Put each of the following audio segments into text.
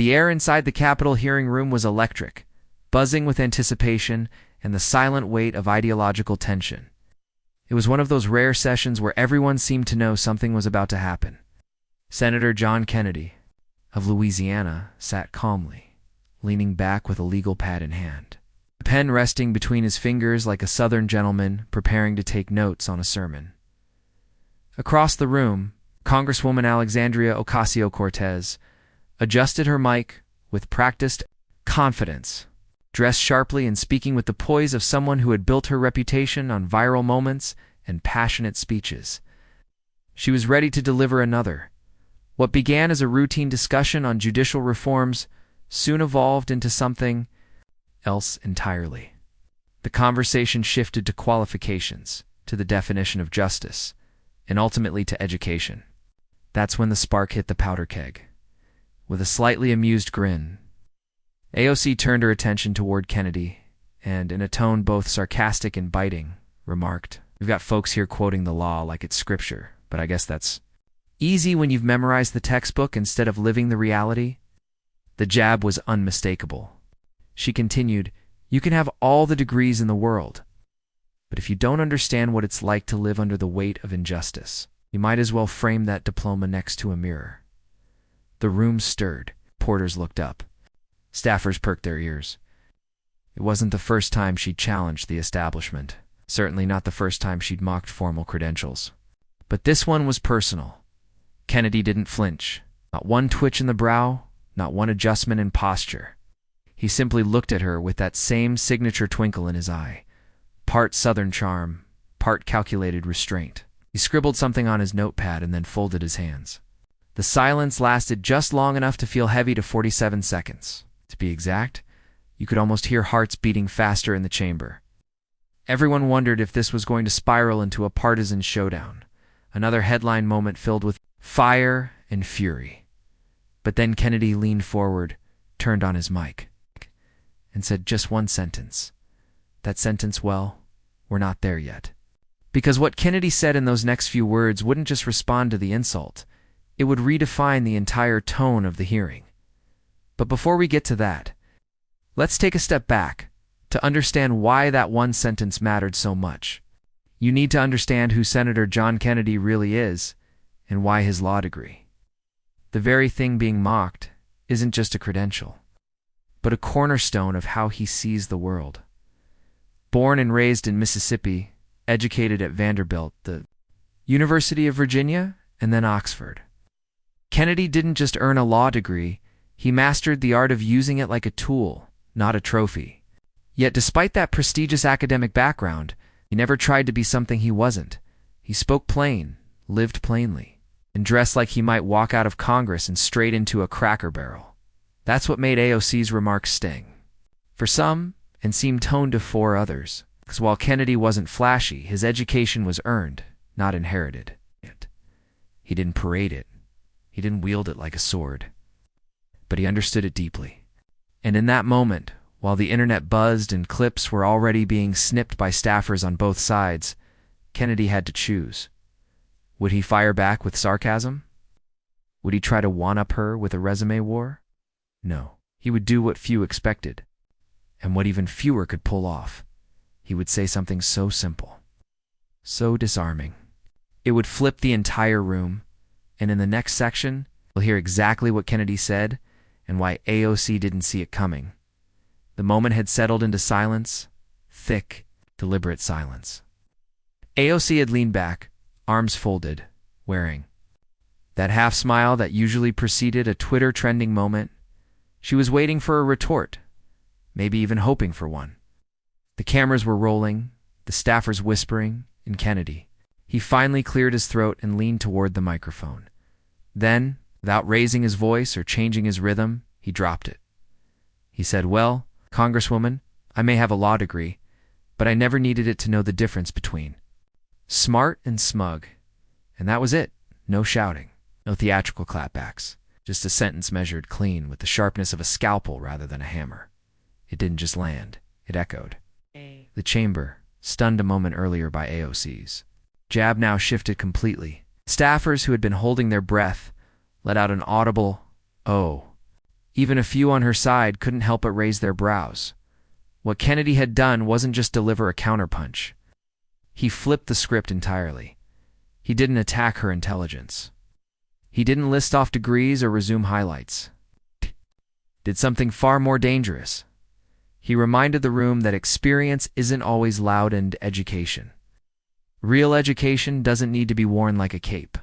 The air inside the Capitol hearing room was electric, buzzing with anticipation and the silent weight of ideological tension. It was one of those rare sessions where everyone seemed to know something was about to happen. Senator John Kennedy of Louisiana sat calmly, leaning back with a legal pad in hand, the pen resting between his fingers like a Southern gentleman preparing to take notes on a sermon. Across the room, Congresswoman Alexandria Ocasio-Cortez adjusted her mic with practiced confidence, dressed sharply and speaking with the poise of someone who had built her reputation on viral moments and passionate speeches. She was ready to deliver another. What began as a routine discussion on judicial reforms soon evolved into something else entirely. The conversation shifted to qualifications, to the definition of justice, and ultimately to education. That's when the spark hit the powder keg. With a slightly amused grin, AOC turned her attention toward Kennedy and, in a tone both sarcastic and biting, remarked, "We've got folks here quoting the law like it's scripture, but I guess that's easy when you've memorized the textbook instead of living the reality." The jab was unmistakable. She continued, "You can have all the degrees in the world, but if you don't understand what it's like to live under the weight of injustice, you might as well frame that diploma next to a mirror." The room stirred. Porters looked up. Staffers perked their ears. It wasn't the first time she'd challenged the establishment. Certainly not the first time she'd mocked formal credentials. But this one was personal. Kennedy didn't flinch. Not one twitch in the brow, not one adjustment in posture. He simply looked at her with that same signature twinkle in his eye. Part Southern charm, part calculated restraint. He scribbled something on his notepad and then folded his hands. The silence lasted just long enough to feel heavy to 47 seconds. To be exact, you could almost hear hearts beating faster in the chamber. Everyone wondered if this was going to spiral into a partisan showdown, another headline moment filled with fire and fury. But then Kennedy leaned forward, turned on his mic, and said just one sentence. That sentence, well, we're not there yet. Because what Kennedy said in those next few words wouldn't just respond to the insult. It would redefine the entire tone of the hearing. But before we get to that, let's take a step back to understand why that one sentence mattered so much. You need to understand who Senator John Kennedy really is and why his law degree. The very thing being mocked isn't just a credential, but a cornerstone of how he sees the world. Born and raised in Mississippi, educated at Vanderbilt, the University of Virginia, and then Oxford, Kennedy didn't just earn a law degree, he mastered the art of using it like a tool, not a trophy. Yet despite that prestigious academic background, he never tried to be something he wasn't. He spoke plain, lived plainly, and dressed like he might walk out of Congress and straight into a Cracker Barrel. That's what made AOC's remarks sting. For some, and seemed tone deaf for others, because while Kennedy wasn't flashy, his education was earned, not inherited. He didn't parade it. He didn't wield it like a sword. But he understood it deeply. And in that moment, while the internet buzzed and clips were already being snipped by staffers on both sides, Kennedy had to choose. Would he fire back with sarcasm? Would he try to one-up her with a resume war? No. He would do what few expected, and what even fewer could pull off. He would say something so simple, so disarming. It would flip the entire room, and in the next section, we'll hear exactly what Kennedy said and why AOC didn't see it coming. The moment had settled into silence, thick, deliberate silence. AOC had leaned back, arms folded, wearing that half smile that usually preceded a Twitter trending moment. She was waiting for a retort, maybe even hoping for one. The cameras were rolling, the staffers whispering, and Kennedy. He finally cleared his throat and leaned toward the microphone. Then, without raising his voice or changing his rhythm, he dropped it. He said, "Well, Congresswoman, I may have a law degree, but I never needed it to know the difference between smart and smug." And that was it. No shouting, no theatrical clapbacks, just a sentence measured clean with the sharpness of a scalpel rather than a hammer. It didn't just land, it echoed. The chamber, stunned a moment earlier by AOC's jab, now shifted completely. Staffers who had been holding their breath let out an audible "oh." Even a few on her side couldn't help but raise their brows. What Kennedy had done wasn't just deliver a counterpunch. He flipped the script entirely. He didn't attack her intelligence. He didn't list off degrees or resume highlights. Did something far more dangerous. He reminded the room that experience isn't always loud and education. Real education doesn't need to be worn like a cape.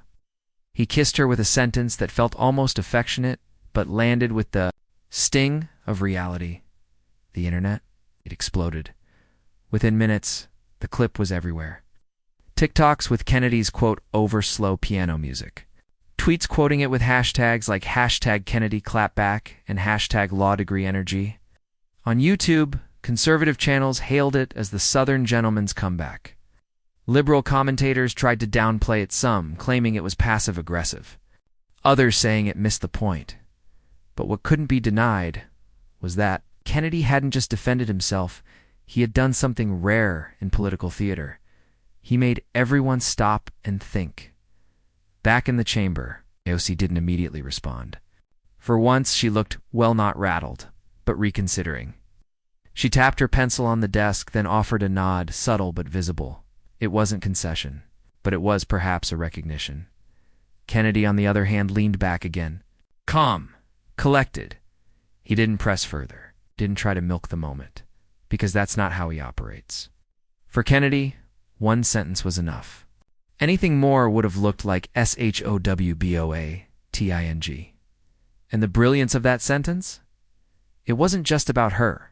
He kissed her with a sentence that felt almost affectionate, but landed with the sting of reality. The internet? It exploded. Within minutes, the clip was everywhere. TikToks with Kennedy's, quote, over-slow piano music. Tweets quoting it with hashtags like hashtag Kennedy clapback and hashtag law degree energy. On YouTube, conservative channels hailed it as the Southern gentleman's comeback. Liberal commentators tried to downplay it some, claiming it was passive-aggressive. Others saying it missed the point. But what couldn't be denied was that Kennedy hadn't just defended himself, he had done something rare in political theater. He made everyone stop and think. Back in the chamber, AOC didn't immediately respond. For once, she looked, well, not rattled, but reconsidering. She tapped her pencil on the desk, then offered a nod, subtle but visible. It wasn't concession, but it was perhaps a recognition. Kennedy, on the other hand, leaned back again. Calm, collected. He didn't press further, didn't try to milk the moment, because that's not how he operates. For Kennedy, one sentence was enough. Anything more would have looked like SHOWBOATING. And the brilliance of that sentence? It wasn't just about her.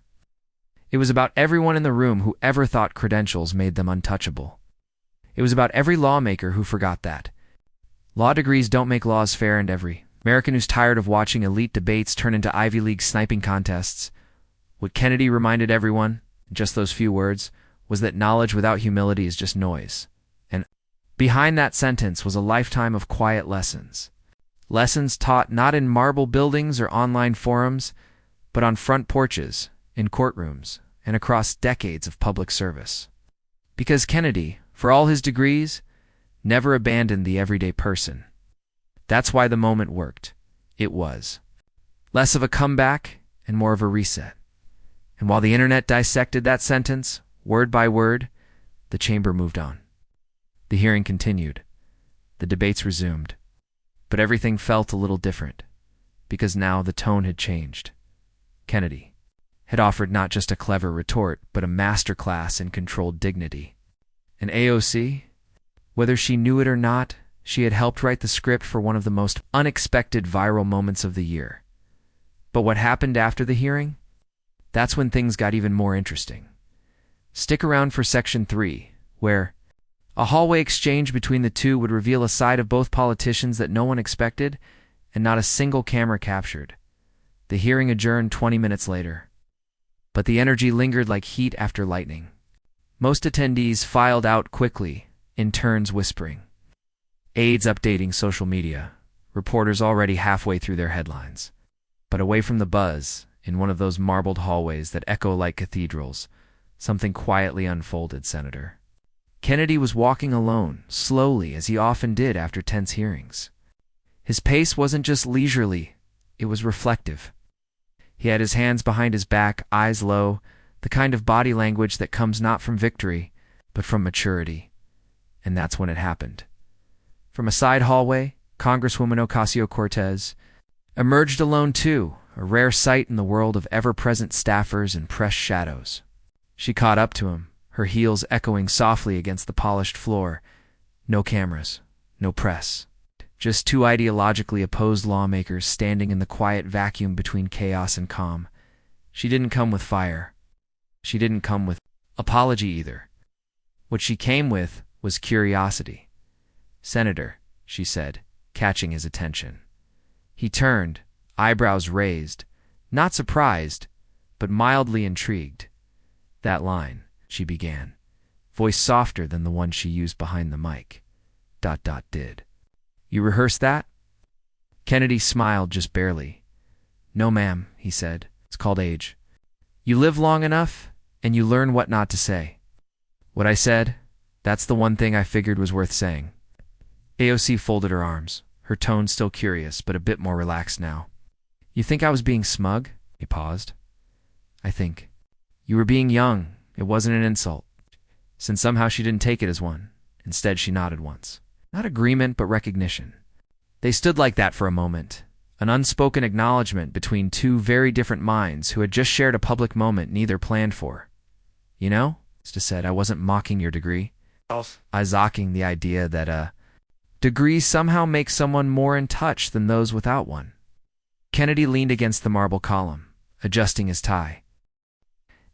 It was about everyone in the room who ever thought credentials made them untouchable. It was about every lawmaker who forgot that. Law degrees don't make laws fair, and every American who's tired of watching elite debates turn into Ivy League sniping contests. What Kennedy reminded everyone, in just those few words, was that knowledge without humility is just noise. And behind that sentence was a lifetime of quiet lessons. Lessons taught not in marble buildings or online forums, but on front porches, in courtrooms, and across decades of public service. Because Kennedy, for all his degrees, never abandoned the everyday person. That's why the moment worked. It was less of a comeback and more of a reset. And while the internet dissected that sentence, word by word, the chamber moved on. The hearing continued. The debates resumed. But everything felt a little different, because now the tone had changed. Kennedy had offered not just a clever retort, but a masterclass in controlled dignity. And AOC, whether she knew it or not, she had helped write the script for one of the most unexpected viral moments of the year. But what happened after the hearing? That's when things got even more interesting. Stick around for Section 3, where a hallway exchange between the two would reveal a side of both politicians that no one expected and not a single camera captured. The hearing adjourned 20 minutes later. But the energy lingered like heat after lightning. Most attendees filed out quickly, in turns whispering. Aides updating social media, reporters already halfway through their headlines. But away from the buzz, in one of those marbled hallways that echo like cathedrals, something quietly unfolded, Senator. Kennedy was walking alone, slowly, as he often did after tense hearings. His pace wasn't just leisurely, it was reflective. He had his hands behind his back, eyes low, the kind of body language that comes not from victory, but from maturity. And that's when it happened. From a side hallway, Congresswoman Ocasio-Cortez emerged alone too, a rare sight in the world of ever-present staffers and press shadows. She caught up to him, her heels echoing softly against the polished floor. No cameras, no press. Just two ideologically opposed lawmakers standing in the quiet vacuum between chaos and calm. She didn't come with fire. She didn't come with apology either. What she came with was curiosity. "Senator," she said, catching his attention. He turned, eyebrows raised, not surprised, but mildly intrigued. "That line," she began, voice softer than the one she used behind the mic. Did. "You rehearsed that?" Kennedy smiled just barely. "No, ma'am," he said. "It's called age. You live long enough, and you learn what not to say. What I said, that's the one thing I figured was worth saying." AOC folded her arms, her tone still curious, but a bit more relaxed now. You think I was being smug? He paused. I think. You were being young. It wasn't an insult. Since somehow she didn't take it as one. Instead, she nodded once. Not agreement, but recognition. They stood like that for a moment. An unspoken acknowledgement between two very different minds who had just shared a public moment neither planned for. You know, Sta said, I wasn't mocking your degree. I was mocking the idea that a degree somehow makes someone more in touch than those without one. Kennedy leaned against the marble column, adjusting his tie.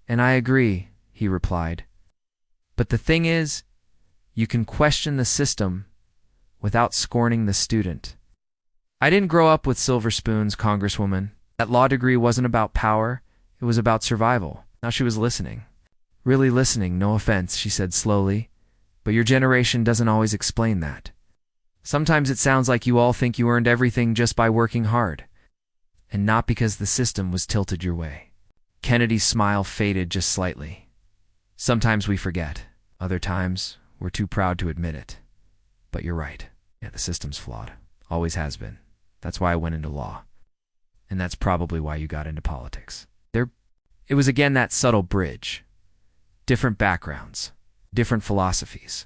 And I agree, he replied. But the thing is, you can question the system without scorning the student. I didn't grow up with silver spoons, Congresswoman. That law degree wasn't about power, it was about survival. Now she was listening. Really listening, no offense, she said slowly. But your generation doesn't always explain that. Sometimes it sounds like you all think you earned everything just by working hard. And not because the system was tilted your way. Kennedy's smile faded just slightly. Sometimes we forget. Other times, we're too proud to admit it. But you're right. Yeah, the system's flawed. Always has been. That's why I went into law. And that's probably why you got into politics. It was again that subtle bridge. Different backgrounds. Different philosophies.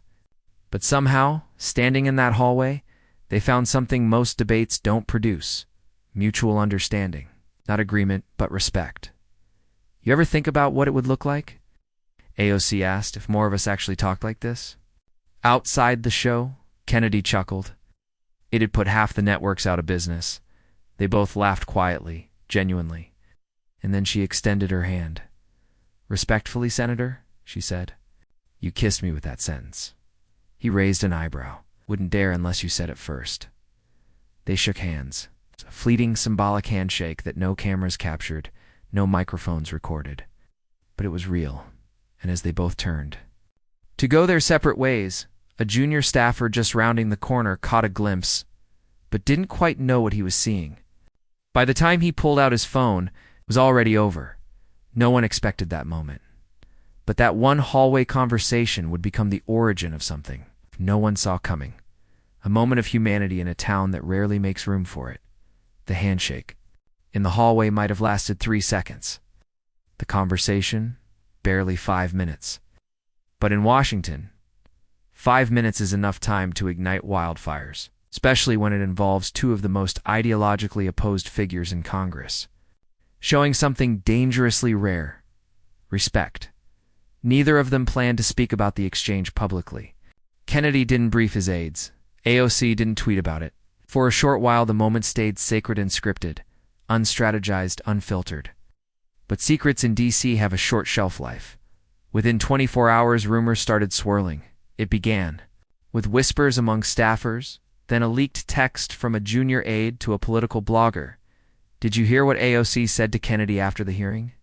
But somehow, standing in that hallway, they found something most debates don't produce. Mutual understanding. Not agreement, but respect. You ever think about what it would look like? AOC asked if more of us actually talked like this. Outside the show, Kennedy chuckled. It'd put half the networks out of business. They both laughed quietly, genuinely. And then she extended her hand. Respectfully, Senator, she said. You kissed me with that sentence. He raised an eyebrow. Wouldn't dare unless you said it first. They shook hands. A fleeting symbolic handshake that no cameras captured, no microphones recorded. But it was real, and as they both turned to go their separate ways, a junior staffer just rounding the corner caught a glimpse, but didn't quite know what he was seeing. By the time he pulled out his phone, it was already over. No one expected that moment. But that one hallway conversation would become the origin of something no one saw coming. A moment of humanity in a town that rarely makes room for it. The handshake. In the hallway might have lasted 3 seconds. The conversation, barely 5 minutes. But in Washington, 5 minutes is enough time to ignite wildfires, especially when it involves two of the most ideologically opposed figures in Congress. Showing something dangerously rare. Respect. Neither of them planned to speak about the exchange publicly. Kennedy didn't brief his aides. AOC didn't tweet about it. For a short while, the moment stayed sacred and scripted, unstrategized, unfiltered. But secrets in D.C. have a short shelf life. Within 24 hours, rumors started swirling. It began with whispers among staffers, then a leaked text from a junior aide to a political blogger. Did you hear what AOC said to Kennedy after the hearing?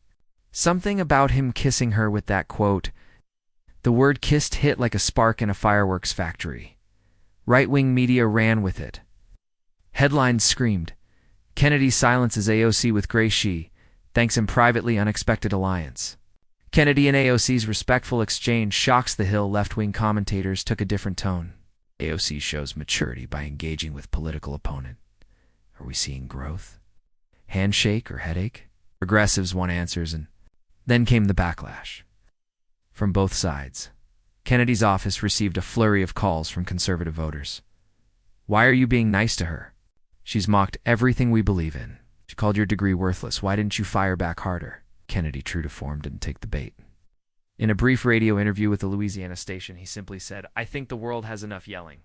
Something about him kissing her with that quote. The word kissed hit like a spark in a fireworks factory. Right-wing media ran with it. Headlines screamed, Kennedy silences AOC with Gray She, thanks in privately unexpected alliance. Kennedy and AOC's respectful exchange shocks the Hill. Left-wing commentators took a different tone. AOC shows maturity by engaging with political opponent. Are we seeing growth? Handshake or headache? Progressives want answers, and then came the backlash. From both sides, Kennedy's office received a flurry of calls from conservative voters. Why are you being nice to her? She's mocked everything we believe in. She called your degree worthless. Why didn't you fire back harder? Kennedy, true to form, didn't take the bait. In a brief radio interview with the Louisiana station, he simply said, I think the world has enough yelling.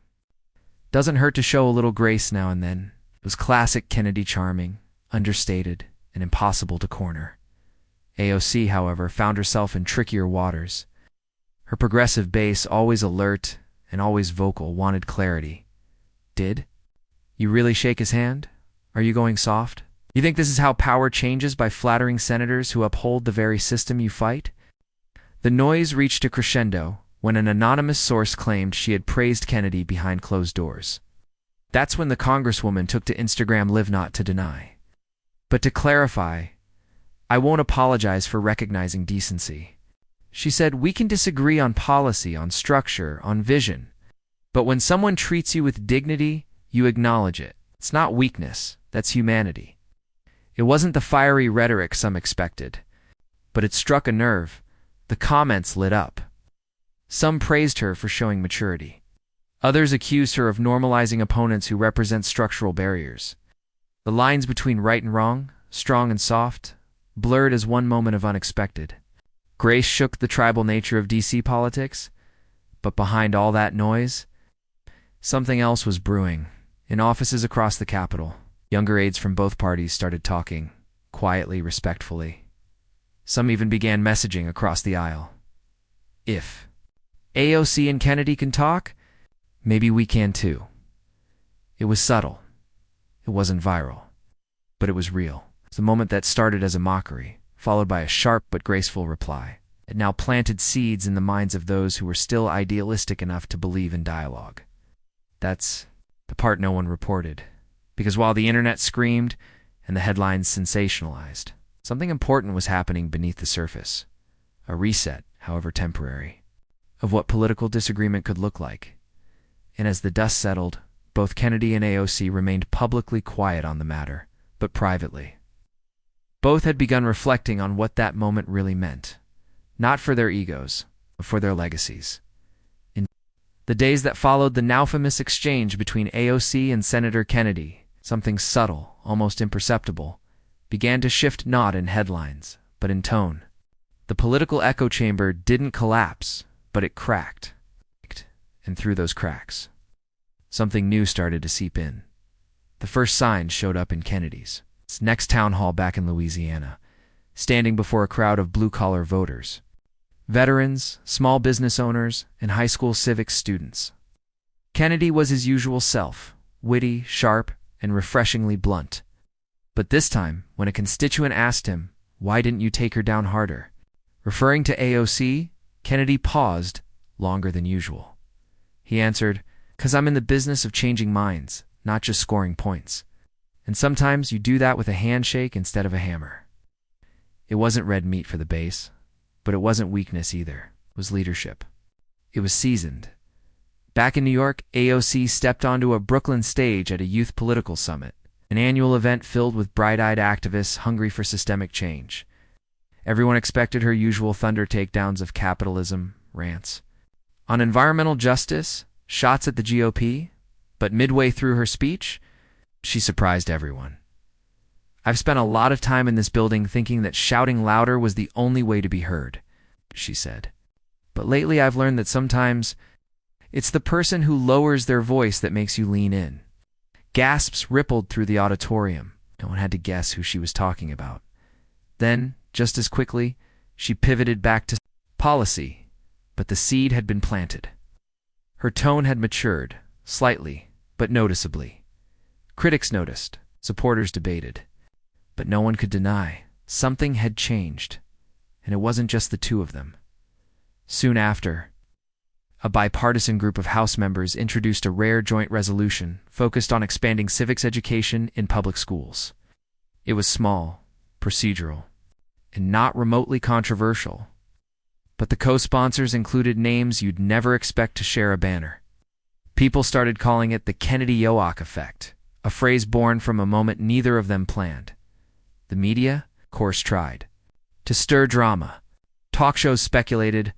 Doesn't hurt to show a little grace now and then. It was classic Kennedy charming, understated, and impossible to corner. AOC, however, found herself in trickier waters. Her progressive base, always alert and always vocal, wanted clarity. Did? You really shake his hand? Are you going soft? You think this is how power changes, by flattering senators who uphold the very system you fight? The noise reached a crescendo when an anonymous source claimed she had praised Kennedy behind closed doors. That's when the Congresswoman took to Instagram Live not to deny. But to clarify, I won't apologize for recognizing decency. She said, we can disagree on policy, on structure, on vision. But when someone treats you with dignity, you acknowledge it. It's not weakness, that's humanity. It wasn't the fiery rhetoric some expected, but it struck a nerve. The comments lit up. Some praised her for showing maturity. Others accused her of normalizing opponents who represent structural barriers. The lines between right and wrong, strong and soft, blurred as one moment of unexpected. Grace shook the tribal nature of DC politics, but behind all that noise, something else was brewing. In offices across the Capitol, younger aides from both parties started talking, quietly, respectfully. Some even began messaging across the aisle. If AOC and Kennedy can talk, maybe we can too. It was subtle. It wasn't viral. But it was real. The moment that started as a mockery, followed by a sharp but graceful reply, it now planted seeds in the minds of those who were still idealistic enough to believe in dialogue. That's the part no one reported, because while the internet screamed and the headlines sensationalized, something important was happening beneath the surface. A reset, however temporary, of what political disagreement could look like. And as the dust settled, both Kennedy and AOC remained publicly quiet on the matter, but privately. Both had begun reflecting on what that moment really meant, not for their egos, but for their legacies. In the days that followed the now famous exchange between AOC and Senator Kennedy, something subtle, almost imperceptible, began to shift not in headlines, but in tone. The political echo chamber didn't collapse, but it cracked. And through those cracks, something new started to seep in. The first signs showed up in Kennedy's next town hall back in Louisiana, standing before a crowd of blue-collar voters. Veterans, small business owners, and high school civics students. Kennedy was his usual self, witty, sharp, and refreshingly blunt. But this time, when a constituent asked him, "Why didn't you take her down harder?" referring to AOC, Kennedy paused longer than usual. He answered, "'Cause I'm in the business of changing minds, not just scoring points. And sometimes you do that with a handshake instead of a hammer." It wasn't red meat for the base, but it wasn't weakness either. It was leadership. It was seasoned. Back in New York, AOC stepped onto a Brooklyn stage at a youth political summit, an annual event filled with bright-eyed activists hungry for systemic change. Everyone expected her usual thunder takedowns of capitalism, rants on environmental justice, shots at the GOP, but midway through her speech, she surprised everyone. "I've spent a lot of time in this building thinking that shouting louder was the only way to be heard," she said. "But lately I've learned that sometimes it's the person who lowers their voice that makes you lean in." Gasps rippled through the auditorium. No one had to guess who she was talking about. Then, just as quickly, she pivoted back to policy, but the seed had been planted. Her tone had matured, slightly, but noticeably. Critics noticed, supporters debated, but no one could deny something had changed, and it wasn't just the two of them. Soon after, a bipartisan group of House members introduced a rare joint resolution focused on expanding civics education in public schools. It was small, procedural, and not remotely controversial, but the co-sponsors included names you'd never expect to share a banner. People started calling it the Kennedy-Yoack effect, a phrase born from a moment neither of them planned. The media, of course, tried to stir drama. Talk shows speculated,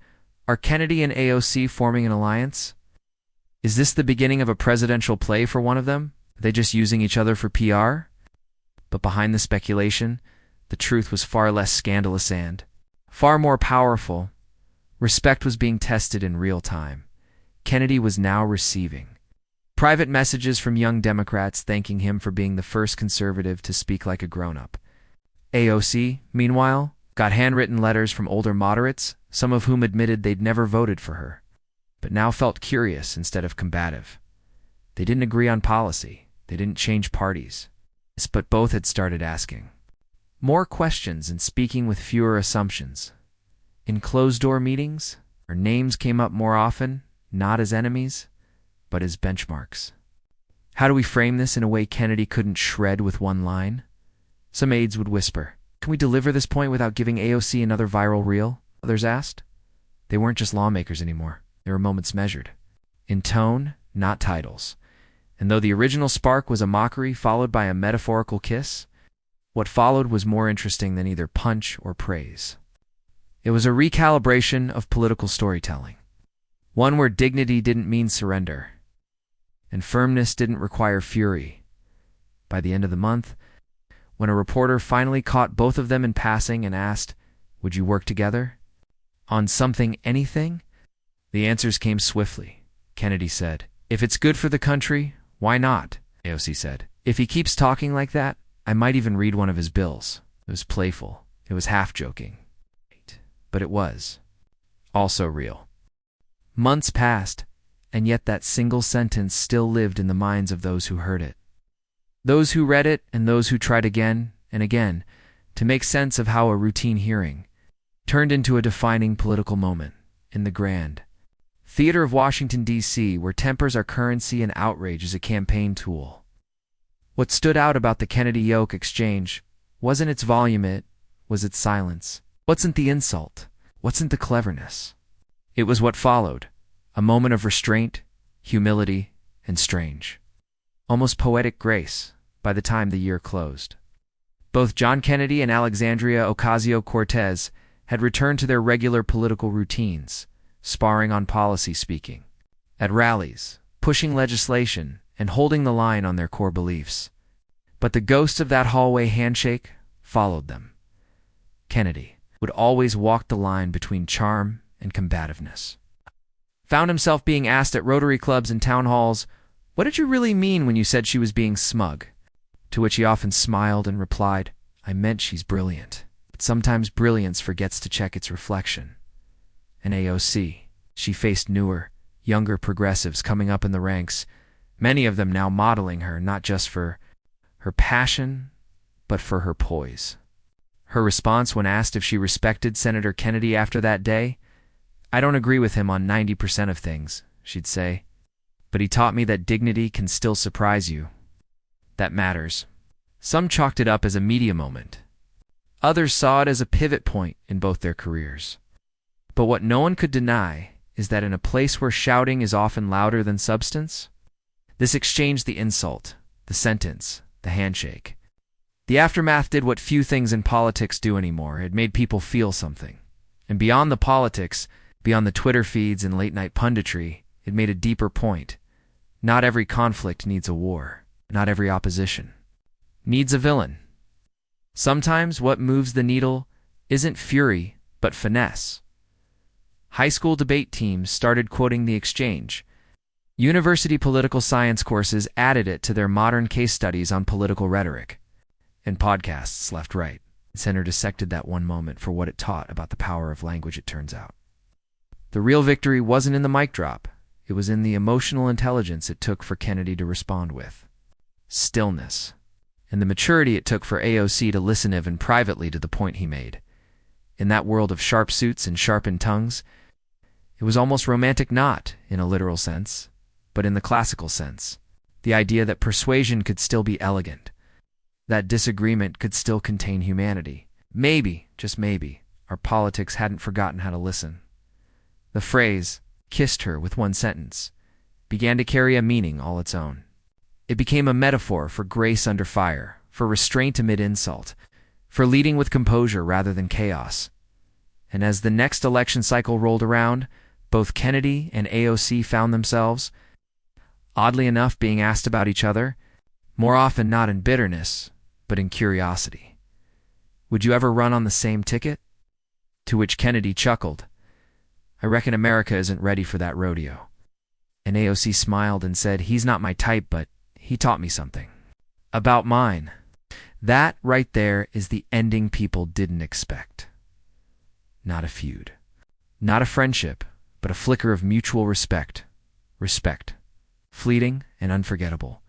are Kennedy and AOC forming an alliance? Is this the beginning of a presidential play for one of them? Are they just using each other for PR? But behind the speculation, the truth was far less scandalous and far more powerful. Respect was being tested in real time. Kennedy was now receiving private messages from young Democrats thanking him for being the first conservative to speak like a grown-up. AOC, meanwhile, got handwritten letters from older moderates, some of whom admitted they'd never voted for her, but now felt curious instead of combative. They didn't agree on policy. They didn't change parties. But both had started asking more questions and speaking with fewer assumptions. In closed-door meetings, our names came up more often, not as enemies, but as benchmarks. How do we frame this in a way Kennedy couldn't shred with one line? Some aides would whisper, "Can we deliver this point without giving AOC another viral reel?" Others asked. They weren't just lawmakers anymore. They were moments measured. In tone, not titles. And though the original spark was a mockery followed by a metaphorical kiss, What followed was more interesting than either punch or praise. It was a recalibration of political storytelling, one where dignity didn't mean surrender, and firmness didn't require fury. By the end of the month, when a reporter finally caught both of them in passing and asked, "Would you work together? On something, anything?" the answers came swiftly. Kennedy said, "If it's good for the country, why not?" AOC said, "If he keeps talking like that, I might even read one of his bills." It was playful. It was half-joking. But it was also real. Months passed, and yet that single sentence still lived in the minds of those who heard it. Those who read it and those who tried again and again to make sense of how a routine hearing turned into a defining political moment in the grand theater of Washington, D.C., where tempers are currency and outrage is a campaign tool. What stood out about the Kennedy-Yoke exchange wasn't its volume, it was its silence. Wasn't the insult? Wasn't the cleverness? It was what followed, a moment of restraint, humility, and strange, almost poetic grace by the time the year closed. Both John Kennedy and Alexandria Ocasio-Cortez had returned to their regular political routines, sparring on policy speaking, at rallies, pushing legislation, and holding the line on their core beliefs. But the ghost of that hallway handshake followed them. Kennedy would always walk the line between charm and combativeness. Found himself being asked at Rotary clubs and town halls, "What did you really mean when you said she was being smug?" To which he often smiled and replied, "I meant she's brilliant. But sometimes brilliance forgets to check its reflection." And AOC, she faced newer, younger progressives coming up in the ranks, many of them now modeling her not just for her passion, but for her poise. Her response when asked if she respected Senator Kennedy after that day, "I don't agree with him on 90% of things," she'd say, "but he taught me that dignity can still surprise you. That matters." Some chalked it up as a media moment. Others saw it as a pivot point in both their careers. But what no one could deny is that in a place where shouting is often louder than substance, this exchanged the insult, the sentence, the handshake. The aftermath did what few things in politics do anymore. It made people feel something. And beyond the politics, beyond the Twitter feeds and late-night punditry, it made a deeper point. Not every conflict needs a war. Not every opposition needs a villain. Sometimes what moves the needle isn't fury, but finesse. High school debate teams started quoting the exchange. University political science courses added it to their modern case studies on political rhetoric. And podcasts left-right center dissected that one moment for what it taught about the power of language, it turns out. The real victory wasn't in the mic drop. It was in the emotional intelligence it took for Kennedy to respond with stillness, and the maturity it took for AOC to listen even privately to the point he made. In that world of sharp suits and sharpened tongues, it was almost romantic, not in a literal sense, but in the classical sense. The idea that persuasion could still be elegant, that disagreement could still contain humanity. Maybe, just maybe, our politics hadn't forgotten how to listen. The phrase, "kissed her with one sentence," began to carry a meaning all its own. It became a metaphor for grace under fire, for restraint amid insult, for leading with composure rather than chaos. And as the next election cycle rolled around, both Kennedy and AOC found themselves, oddly enough, being asked about each other, more often not in bitterness, but in curiosity. "Would you ever run on the same ticket?" To which Kennedy chuckled, "I reckon America isn't ready for that rodeo." And AOC smiled and said, "He's not my type, but he taught me something about mine." That right there is the ending people didn't expect. Not a feud, not a friendship, but a flicker of mutual respect. Respect. Fleeting and unforgettable.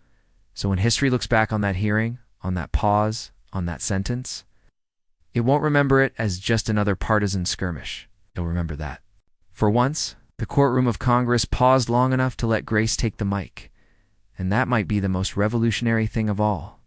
So when history looks back on that hearing, on that pause, on that sentence, it won't remember it as just another partisan skirmish. It'll remember that, for once, the courtroom of Congress paused long enough to let grace take the mic. And that might be the most revolutionary thing of all.